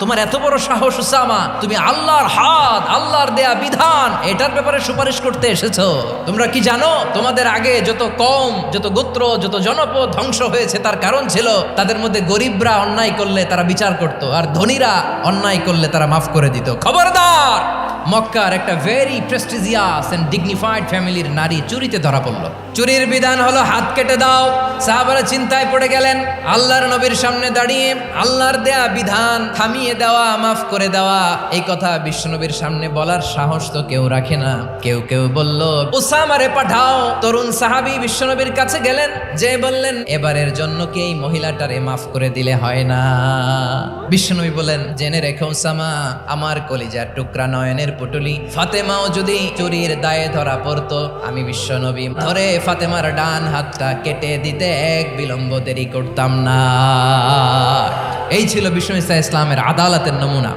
তোমার এত বড় সাহস উসামা, তুমি আল্লাহর হাত, আল্লাহর দেয়া বিধান এটার ব্যাপারে সুপারিশ করতে এসেছো। তোমরা কি জানো তোমাদের আগে যত কম, যত গোত্র, যত জনপদ ধ্বংস হয়েছে তার কারণ ছিল তাদের মধ্যে গরিবরা অন্যায় করলে তারা বিচার করত, আর ধনীরা অন্যায় করলে তারা মাফ করে দিত। খবরদার! মক্কার একটা ভেরি প্রেস্টিজিয়াস এন্ড ডিগনিফাইড ফ্যামিলির নারী চুরিতে ধরা পড়লো। চুরির বিধান হলো হাত কেটে দাও। সাহাবারা চিন্তায় পড়ে গেলেন। আল্লাহর নবীর সামনে দাঁড়িয়ে আল্লাহর দেয়া বিধান থামিয়ে দেওয়া, মাফ করে দেওয়া, এই কথা বিশ্বনবীর সামনে বলার সাহস তো কেউ রাখে না। কেউ কেউ বলল, উসামারে পাঠাও। তরুণ সাহাবী বিশ্বনবীর কাছে গেলেন, যে বললেন, এবারের জন্য কি এই মহিলাটারে মাফ করে দিলে হয় না? বিশ্বনবী বলেন, জেনে রেখো উসামা, আমার কলিজার টুকরা নয়নের পুটুলি ফাতেমাও যদি চুরির দায়ে ধরা পড়তো, আমি বিশ্বনবী ধরে ফাতেমার ডান হাতটা কেটে দিতে এক বিলম্ব দেরি করতাম না। এই ছিল বিশ্বনবী ইসলামের আদালতের নমুনা।